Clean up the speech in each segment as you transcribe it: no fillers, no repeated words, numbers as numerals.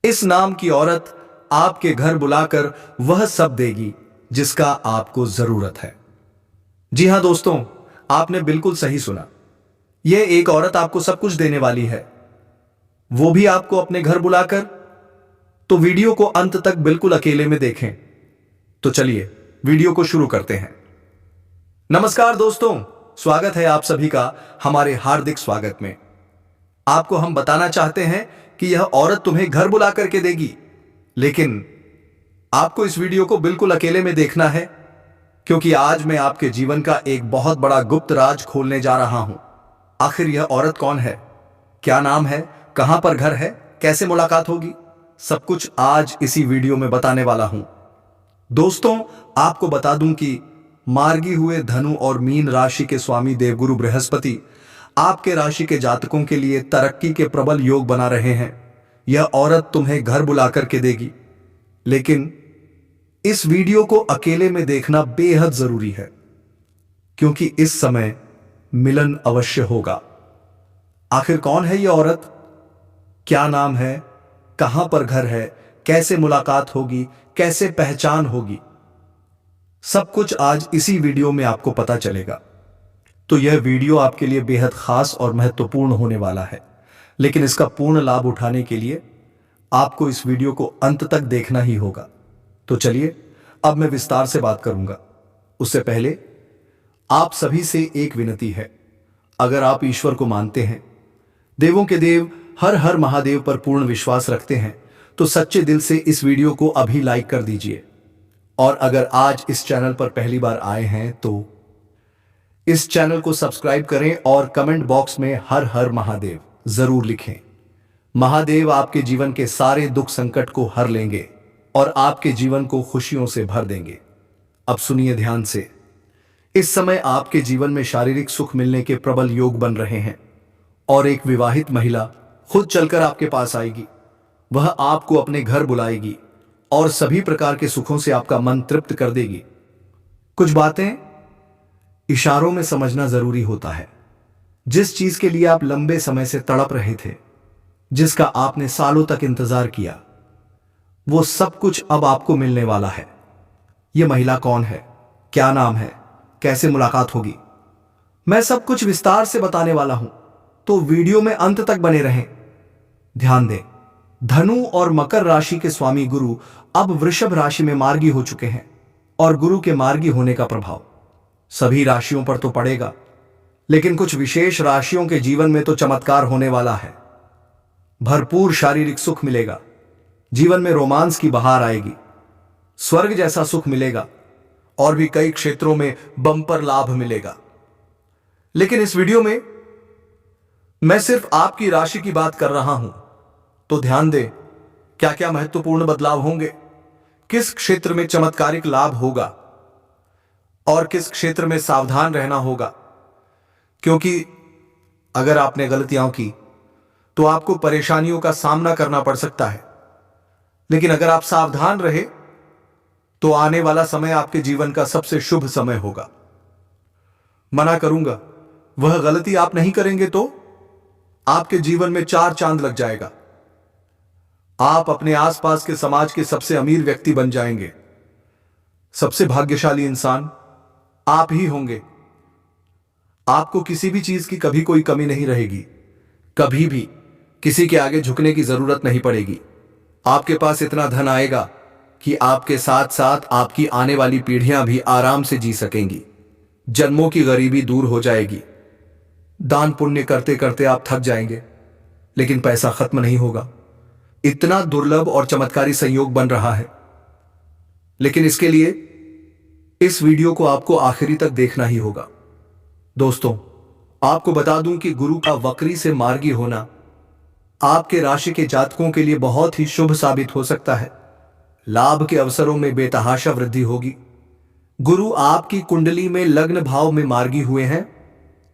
इस नाम की औरत आपके घर बुलाकर वह सब देगी जिसका आपको जरूरत है। जी हां दोस्तों, आपने बिल्कुल सही सुना। यह एक औरत आपको सब कुछ देने वाली है, वो भी आपको अपने घर बुलाकर। तो वीडियो को अंत तक बिल्कुल अकेले में देखें। तो चलिए वीडियो को शुरू करते हैं। नमस्कार दोस्तों, स्वागत है आप सभी का हमारे हार्दिक स्वागत में। आपको हम बताना चाहते हैं कि यह औरत तुम्हें घर बुला करके देगी, लेकिन आपको इस वीडियो को बिल्कुल अकेले में देखना है, क्योंकि आज मैं आपके जीवन का एक बहुत बड़ा गुप्त राज खोलने जा रहा हूं। आखिर यह औरत कौन है, क्या नाम है, कहां पर घर है, कैसे मुलाकात होगी, सब कुछ आज इसी वीडियो में बताने वाला हूं। दोस्तों, आपको बता दूं कि मार्गी हुए धनु और मीन राशि के स्वामी देवगुरु बृहस्पति आपके राशि के जातकों के लिए तरक्की के प्रबल योग बना रहे हैं। यह औरत तुम्हें घर बुला करके देगी, लेकिन इस वीडियो को अकेले में देखना बेहद जरूरी है, क्योंकि इस समय मिलन अवश्य होगा। आखिर कौन है यह औरत, क्या नाम है, कहां पर घर है, कैसे मुलाकात होगी, कैसे पहचान होगी, सब कुछ आज इसी वीडियो में आपको पता चलेगा। तो यह वीडियो आपके लिए बेहद खास और महत्वपूर्ण होने वाला है, लेकिन इसका पूर्ण लाभ उठाने के लिए आपको इस वीडियो को अंत तक देखना ही होगा। तो चलिए अब मैं विस्तार से बात करूंगा। उससे पहले आप सभी से एक विनती है, अगर आप ईश्वर को मानते हैं, देवों के देव हर हर महादेव पर पूर्ण विश्वास रखते हैं, तो सच्चे दिल से इस वीडियो को अभी लाइक कर दीजिए। और अगर आज इस चैनल पर पहली बार आए हैं तो इस चैनल को सब्सक्राइब करें और कमेंट बॉक्स में हर हर महादेव जरूर लिखें। महादेव आपके जीवन के सारे दुख संकट को हर लेंगे और आपके जीवन को खुशियों से भर देंगे। अब सुनिए ध्यान से। इस समय आपके जीवन में शारीरिक सुख मिलने के प्रबल योग बन रहे हैं और एक विवाहित महिला खुद चलकर आपके पास आएगी। वह आपको अपने घर बुलाएगी और सभी प्रकार के सुखों से आपका मन तृप्त कर देगी। कुछ बातें इशारों में समझना जरूरी होता है। जिस चीज के लिए आप लंबे समय से तड़प रहे थे, जिसका आपने सालों तक इंतजार किया, वो सब कुछ अब आपको मिलने वाला है। यह महिला कौन है, क्या नाम है, कैसे मुलाकात होगी, मैं सब कुछ विस्तार से बताने वाला हूं, तो वीडियो में अंत तक बने रहें। ध्यान दें, धनु और मकर राशि के स्वामी गुरु अब वृषभ राशि में मार्गी हो चुके हैं, और गुरु के मार्गी होने का प्रभाव सभी राशियों पर तो पड़ेगा, लेकिन कुछ विशेष राशियों के जीवन में तो चमत्कार होने वाला है। भरपूर शारीरिक सुख मिलेगा, जीवन में रोमांस की बहार आएगी, स्वर्ग जैसा सुख मिलेगा और भी कई क्षेत्रों में बम्पर लाभ मिलेगा। लेकिन इस वीडियो में मैं सिर्फ आपकी राशि की बात कर रहा हूं, तो ध्यान दें क्या क्या महत्वपूर्ण बदलाव होंगे, किस क्षेत्र में चमत्कारिक लाभ होगा और किस क्षेत्र में सावधान रहना होगा। क्योंकि अगर आपने गलतियां की तो आपको परेशानियों का सामना करना पड़ सकता है, लेकिन अगर आप सावधान रहे तो आने वाला समय आपके जीवन का सबसे शुभ समय होगा। मना करूंगा, वह गलती आप नहीं करेंगे तो आपके जीवन में 4 चांद लग जाएगा। आप अपने आसपास के समाज के सबसे अमीर व्यक्ति बन जाएंगे। सबसे भाग्यशाली इंसान आप ही होंगे। आपको किसी भी चीज की कभी कोई कमी नहीं रहेगी, कभी भी किसी के आगे झुकने की जरूरत नहीं पड़ेगी। आपके पास इतना धन आएगा कि आपके साथ साथ आपकी आने वाली पीढ़ियां भी आराम से जी सकेंगी। जन्मों की गरीबी दूर हो जाएगी। दान पुण्य करते करते आप थक जाएंगे, लेकिन पैसा खत्म नहीं होगा। इतना दुर्लभ और चमत्कारी संयोग बन रहा है, लेकिन इसके लिए इस वीडियो को आपको आखिरी तक देखना ही होगा। दोस्तों, आपको बता दूं कि गुरु का वक्री से मार्गी होना आपके राशि के जातकों के लिए बहुत ही शुभ साबित हो सकता है। लाभ के अवसरों में बेतहाशा वृद्धि होगी। गुरु आपकी कुंडली में लग्न भाव में मार्गी हुए हैं।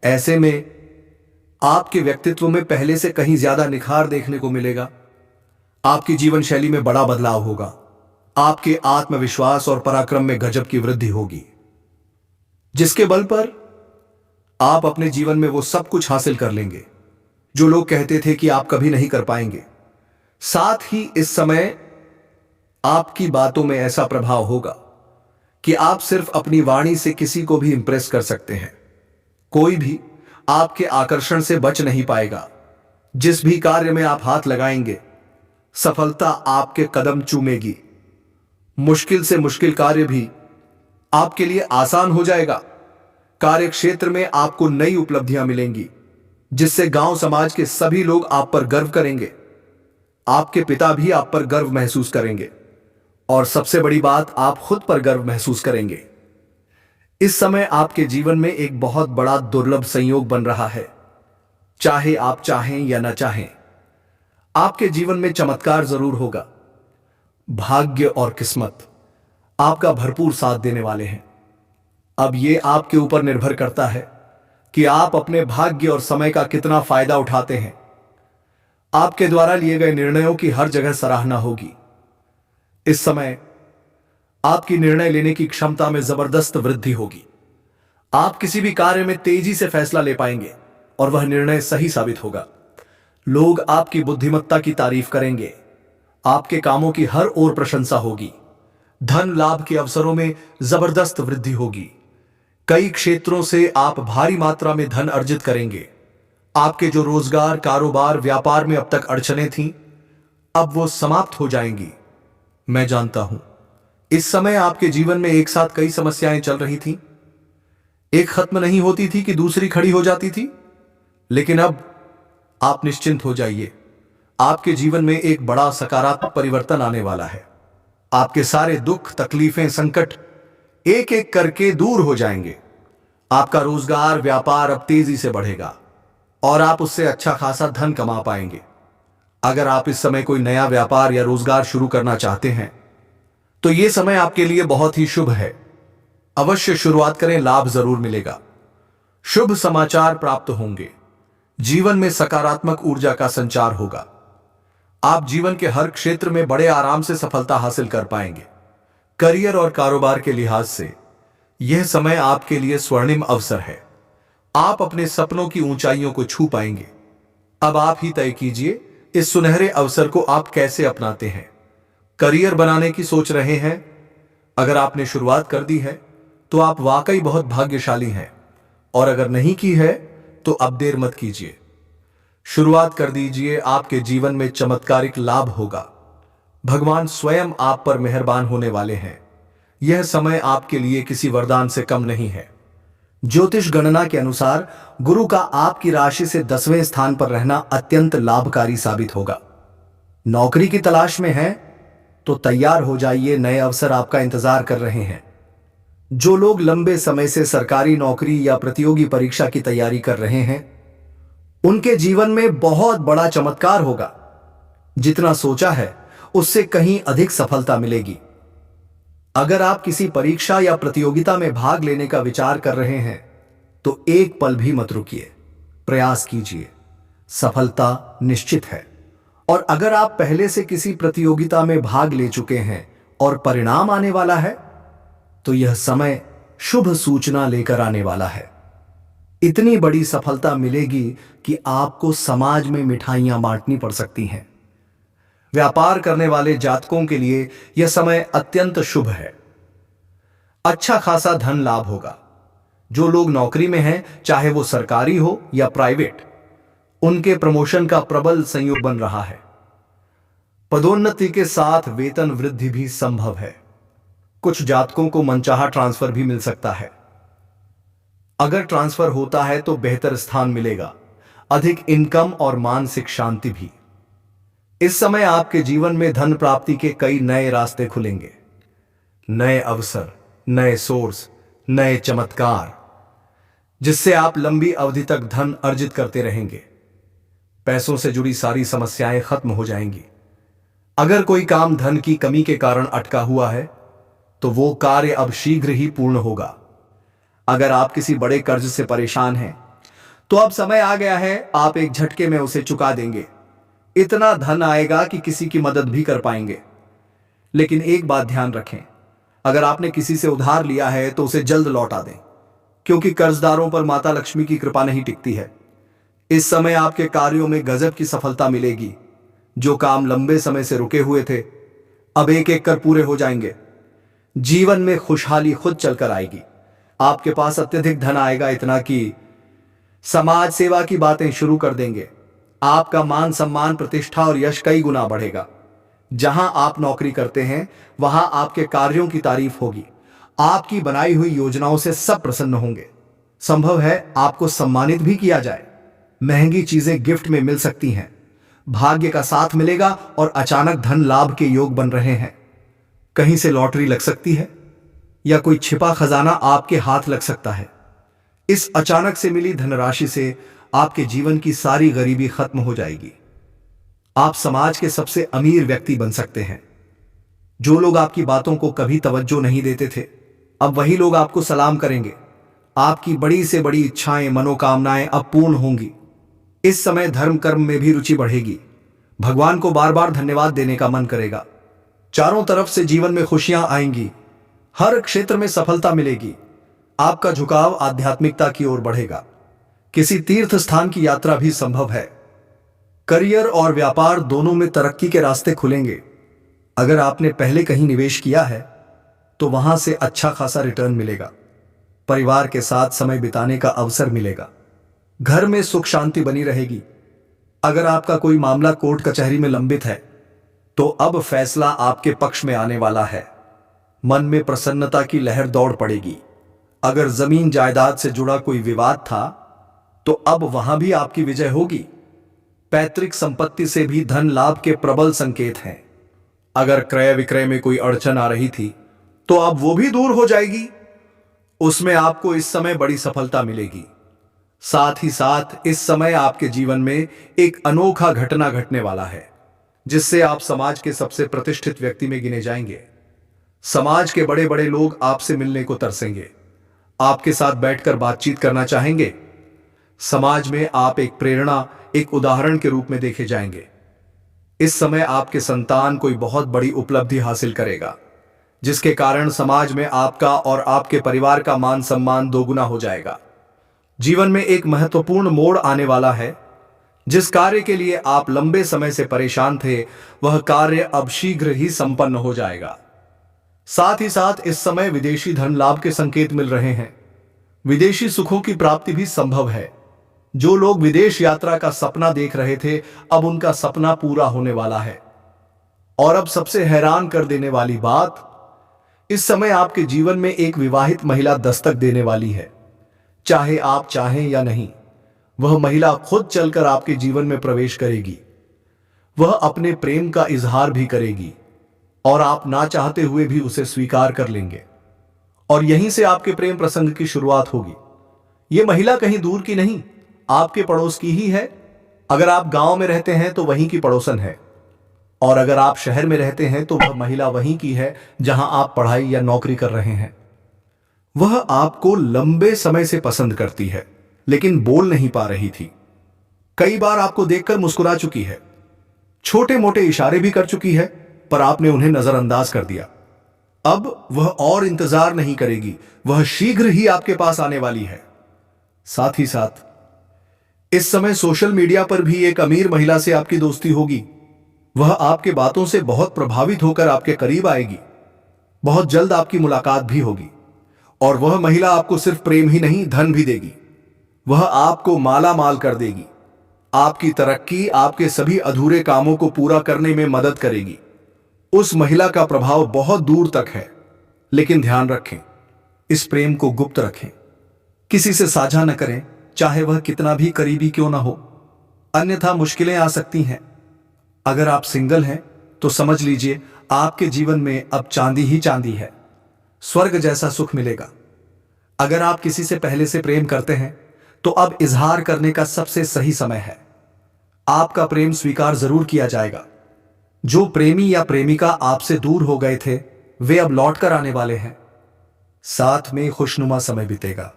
ऐसे में आपके व्यक्तित्व में पहले से कहीं ज्यादा निखार देखने को मिलेगा। आपकी जीवन शैली में बड़ा बदलाव होगा। आपके आत्मविश्वास और पराक्रम में गजब की वृद्धि होगी, जिसके बल पर आप अपने जीवन में वो सब कुछ हासिल कर लेंगे जो लोग कहते थे कि आप कभी नहीं कर पाएंगे। साथ ही इस समय आपकी बातों में ऐसा प्रभाव होगा कि आप सिर्फ अपनी वाणी से किसी को भी इंप्रेस कर सकते हैं। कोई भी आपके आकर्षण से बच नहीं पाएगा। जिस भी कार्य में आप हाथ लगाएंगे, सफलता आपके कदम चूमेगी। मुश्किल से मुश्किल कार्य भी आपके लिए आसान हो जाएगा। कार्य क्षेत्र में आपको नई उपलब्धियां मिलेंगी, जिससे गांव समाज के सभी लोग आप पर गर्व करेंगे। आपके पिता भी आप पर गर्व महसूस करेंगे और सबसे बड़ी बात, आप खुद पर गर्व महसूस करेंगे। इस समय आपके जीवन में एक बहुत बड़ा दुर्लभ संयोग बन रहा है। चाहे आप चाहें या न चाहें, आपके जीवन में चमत्कार जरूर होगा। भाग्य और किस्मत आपका भरपूर साथ देने वाले हैं। अब यह आपके ऊपर निर्भर करता है कि आप अपने भाग्य और समय का कितना फायदा उठाते हैं। आपके द्वारा लिए गए निर्णयों की हर जगह सराहना होगी। इस समय आपकी निर्णय लेने की क्षमता में जबरदस्त वृद्धि होगी। आप किसी भी कार्य में तेजी से फैसला ले पाएंगे और वह निर्णय सही साबित होगा। लोग आपकी बुद्धिमत्ता की तारीफ करेंगे। आपके कामों की हर ओर प्रशंसा होगी। धन लाभ के अवसरों में जबरदस्त वृद्धि होगी। कई क्षेत्रों से आप भारी मात्रा में धन अर्जित करेंगे। आपके जो रोजगार, कारोबार, व्यापार में अब तक अड़चनें थीं, अब वो समाप्त हो जाएंगी। मैं जानता हूं, इस समय आपके जीवन में एक साथ कई समस्याएं चल रही थीं। एक खत्म नहीं होती थी कि दूसरी खड़ी हो जाती थी। लेकिन अब आप निश्चिंत हो जाइए। आपके जीवन में एक बड़ा सकारात्मक परिवर्तन आने वाला है। आपके सारे दुख, तकलीफें, संकट एक एक करके दूर हो जाएंगे। आपका रोजगार, व्यापार अब तेजी से बढ़ेगा और आप उससे अच्छा खासा धन कमा पाएंगे। अगर आप इस समय कोई नया व्यापार या रोजगार शुरू करना चाहते हैं, तो यह समय आपके लिए बहुत ही शुभ है। अवश्य शुरुआत करें, लाभ जरूर मिलेगा। शुभ समाचार प्राप्त होंगे। जीवन में सकारात्मक ऊर्जा का संचार होगा। आप जीवन के हर क्षेत्र में बड़े आराम से सफलता हासिल कर पाएंगे। करियर और कारोबार के लिहाज से यह समय आपके लिए स्वर्णिम अवसर है। आप अपने सपनों की ऊंचाइयों को छू पाएंगे। अब आप ही तय कीजिए, इस सुनहरे अवसर को आप कैसे अपनाते हैं। करियर बनाने की सोच रहे हैं? अगर आपने शुरुआत कर दी है तो आप वाकई बहुत भाग्यशाली हैं, और अगर नहीं की है तो अब देर मत कीजिए, शुरुआत कर दीजिए। आपके जीवन में चमत्कारिक लाभ होगा। भगवान स्वयं आप पर मेहरबान होने वाले हैं। यह समय आपके लिए किसी वरदान से कम नहीं है। ज्योतिष गणना के अनुसार गुरु का आपकी राशि से 10वें स्थान पर रहना अत्यंत लाभकारी साबित होगा। नौकरी की तलाश में हैं तो तैयार हो जाइए, नए अवसर आपका इंतजार कर रहे हैं। जो लोग लंबे समय से सरकारी नौकरी या प्रतियोगी परीक्षा की तैयारी कर रहे हैं, उनके जीवन में बहुत बड़ा चमत्कार होगा। जितना सोचा है उससे कहीं अधिक सफलता मिलेगी। अगर आप किसी परीक्षा या प्रतियोगिता में भाग लेने का विचार कर रहे हैं तो एक पल भी मत रुकिए, प्रयास कीजिए, सफलता निश्चित है। और अगर आप पहले से किसी प्रतियोगिता में भाग ले चुके हैं और परिणाम आने वाला है, तो यह समय शुभ सूचना लेकर आने वाला है। इतनी बड़ी सफलता मिलेगी कि आपको समाज में मिठाइयां बांटनी पड़ सकती हैं। व्यापार करने वाले जातकों के लिए यह समय अत्यंत शुभ है। अच्छा खासा धन लाभ होगा। जो लोग नौकरी में हैं, चाहे वो सरकारी हो या प्राइवेट, उनके प्रमोशन का प्रबल संयोग बन रहा है। पदोन्नति के साथ वेतन वृद्धि भी संभव है। कुछ जातकों को मनचाहा ट्रांसफर भी मिल सकता है। अगर ट्रांसफर होता है तो बेहतर स्थान मिलेगा, अधिक इनकम और मानसिक शांति भी। इस समय आपके जीवन में धन प्राप्ति के कई नए रास्ते खुलेंगे। नए अवसर, नए सोर्स, नए चमत्कार, जिससे आप लंबी अवधि तक धन अर्जित करते रहेंगे। पैसों से जुड़ी सारी समस्याएं खत्म हो जाएंगी। अगर कोई काम धन की कमी के कारण अटका हुआ है तो वो कार्य अब शीघ्र ही पूर्ण होगा। अगर आप किसी बड़े कर्ज से परेशान हैं तो अब समय आ गया है, आप एक झटके में उसे चुका देंगे। इतना धन आएगा कि किसी की मदद भी कर पाएंगे। लेकिन एक बात ध्यान रखें, अगर आपने किसी से उधार लिया है तो उसे जल्द लौटा दें, क्योंकि कर्जदारों पर माता लक्ष्मी की कृपा नहीं टिकती है। इस समय आपके कार्यों में गजब की सफलता मिलेगी। जो काम लंबे समय से रुके हुए थे अब एक एक कर पूरे हो जाएंगे। जीवन में खुशहाली खुद चलकर आएगी। आपके पास अत्यधिक धन आएगा, इतना कि समाज सेवा की बातें शुरू कर देंगे। आपका मान सम्मान, प्रतिष्ठा और यश कई गुना बढ़ेगा। जहां आप नौकरी करते हैं वहां आपके कार्यों की तारीफ होगी। आपकी बनाई हुई योजनाओं से सब प्रसन्न होंगे। संभव है आपको सम्मानित भी किया जाए। महंगी चीजें गिफ्ट में मिल सकती हैं। भाग्य का साथ मिलेगा और अचानक धन लाभ के योग बन रहे हैं। कहीं से लॉटरी लग सकती है या कोई छिपा खजाना आपके हाथ लग सकता है। इस अचानक से मिली धनराशि से आपके जीवन की सारी गरीबी खत्म हो जाएगी। आप समाज के सबसे अमीर व्यक्ति बन सकते हैं। जो लोग आपकी बातों को कभी तवज्जो नहीं देते थे, अब वही लोग आपको सलाम करेंगे। आपकी बड़ी से बड़ी इच्छाएं, मनोकामनाएं अब पूर्ण होंगी। इस समय धर्म कर्म में भी रुचि बढ़ेगी। भगवान को बार बार धन्यवाद देने का मन करेगा। चारों तरफ से जीवन में खुशियां आएंगी। हर क्षेत्र में सफलता मिलेगी। आपका झुकाव आध्यात्मिकता की ओर बढ़ेगा। किसी तीर्थ स्थान की यात्रा भी संभव है। करियर और व्यापार दोनों में तरक्की के रास्ते खुलेंगे। अगर आपने पहले कहीं निवेश किया है तो वहां से अच्छा खासा रिटर्न मिलेगा। परिवार के साथ समय बिताने का अवसर मिलेगा। घर में सुख शांति बनी रहेगी। अगर आपका कोई मामला कोर्ट कचहरी में लंबित है तो अब फैसला आपके पक्ष में आने वाला है। मन में प्रसन्नता की लहर दौड़ पड़ेगी। अगर जमीन जायदाद से जुड़ा कोई विवाद था तो अब वहां भी आपकी विजय होगी। पैतृक संपत्ति से भी धन लाभ के प्रबल संकेत हैं। अगर क्रय विक्रय में कोई अड़चन आ रही थी तो अब वो भी दूर हो जाएगी। उसमें आपको इस समय बड़ी सफलता मिलेगी। साथ ही साथ इस समय आपके जीवन में एक अनोखा घटना घटने वाला है जिससे आप समाज के सबसे प्रतिष्ठित व्यक्ति में गिने जाएंगे। समाज के बड़े बड़े लोग आपसे मिलने को तरसेंगे। आपके साथ बैठकर बातचीत करना चाहेंगे। समाज में आप एक प्रेरणा, एक उदाहरण के रूप में देखे जाएंगे। इस समय आपके संतान कोई बहुत बड़ी उपलब्धि हासिल करेगा जिसके कारण समाज में आपका और आपके परिवार का मान सम्मान दोगुना हो जाएगा। जीवन में एक महत्वपूर्ण मोड़ आने वाला है। जिस कार्य के लिए आप लंबे समय से परेशान थे वह कार्य अब शीघ्र ही संपन्न हो जाएगा। साथ ही साथ इस समय विदेशी धन लाभ के संकेत मिल रहे हैं। विदेशी सुखों की प्राप्ति भी संभव है। जो लोग विदेश यात्रा का सपना देख रहे थे अब उनका सपना पूरा होने वाला है। और अब सबसे हैरान कर देने वाली बात, इस समय आपके जीवन में एक विवाहित महिला दस्तक देने वाली है। चाहे आप चाहें या नहीं, वह महिला खुद चलकर आपके जीवन में प्रवेश करेगी। वह अपने प्रेम का इजहार भी करेगी और आप ना चाहते हुए भी उसे स्वीकार कर लेंगे और यहीं से आपके प्रेम प्रसंग की शुरुआत होगी। यह महिला कहीं दूर की नहीं, आपके पड़ोस की ही है। अगर आप गांव में रहते हैं तो वहीं की पड़ोसन है और अगर आप शहर में रहते हैं तो वह महिला वहीं की है जहां आप पढ़ाई या नौकरी कर रहे हैं। वह आपको लंबे समय से पसंद करती है लेकिन बोल नहीं पा रही थी। कई बार आपको देखकर मुस्कुरा चुकी है, छोटे मोटे इशारे भी कर चुकी है, पर आपने उन्हें नजरअंदाज कर दिया। अब वह और इंतजार नहीं करेगी, वह शीघ्र ही आपके पास आने वाली है। साथ ही साथ इस समय सोशल मीडिया पर भी एक अमीर महिला से आपकी दोस्ती होगी। वह आपके बातों से बहुत प्रभावित होकर आपके करीब आएगी। बहुत जल्द आपकी मुलाकात भी होगी और वह महिला आपको सिर्फ प्रेम ही नहीं, धन भी देगी। वह आपको माला माल कर देगी। आपकी तरक्की, आपके सभी अधूरे कामों को पूरा करने में मदद करेगी। उस महिला का प्रभाव बहुत दूर तक है, लेकिन ध्यान रखें, इस प्रेम को गुप्त रखें। किसी से साझा न करें, चाहे वह कितना भी करीबी क्यों ना हो, अन्यथा मुश्किलें आ सकती हैं। अगर आप सिंगल हैं तो समझ लीजिए आपके जीवन में अब चांदी ही चांदी है। स्वर्ग जैसा सुख मिलेगा। अगर आप किसी से पहले से प्रेम करते हैं तो अब इजहार करने का सबसे सही समय है। आपका प्रेम स्वीकार जरूर किया जाएगा। जो प्रेमी या प्रेमिका आपसे दूर हो गए थे वे अब लौट कर आने वाले हैं। साथ में खुशनुमा समय बीतेगा।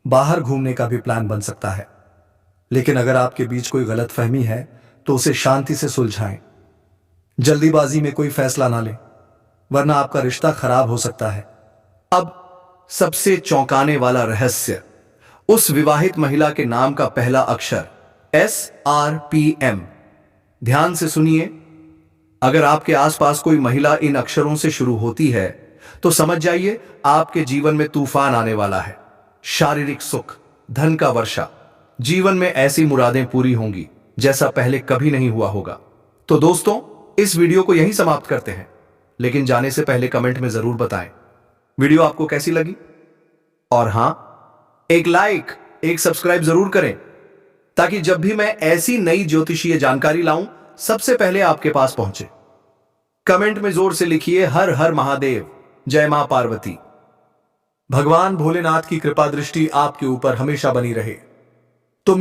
बाहर घूमने का भी प्लान बन सकता है, लेकिन अगर आपके बीच कोई गलतफहमी है तो उसे शांति से सुलझाएं। जल्दीबाजी में कोई फैसला ना लें, वरना आपका रिश्ता खराब हो सकता है। अब सबसे चौंकाने वाला रहस्य, उस विवाहित महिला के नाम का पहला अक्षर SRPM ध्यान से सुनिए। अगर आपके आसपास कोई महिला इन अक्षरों से शुरू होती है तो समझ जाइए आपके जीवन में तूफान आने वाला है। शारीरिक सुख, धन का वर्षा, जीवन में ऐसी मुरादें पूरी होंगी जैसा पहले कभी नहीं हुआ होगा। तो दोस्तों, इस वीडियो को यहीं समाप्त करते हैं, लेकिन जाने से पहले कमेंट में जरूर बताएं वीडियो आपको कैसी लगी। और हां, एक लाइक, एक सब्सक्राइब जरूर करें ताकि जब भी मैं ऐसी नई ज्योतिषीय जानकारी लाऊं सबसे पहले आपके पास पहुंचे। कमेंट में जोर से लिखिए हर हर महादेव, जय मां पार्वती। भगवान भोलेनाथ की कृपा दृष्टि आपके ऊपर हमेशा बनी रहे। तो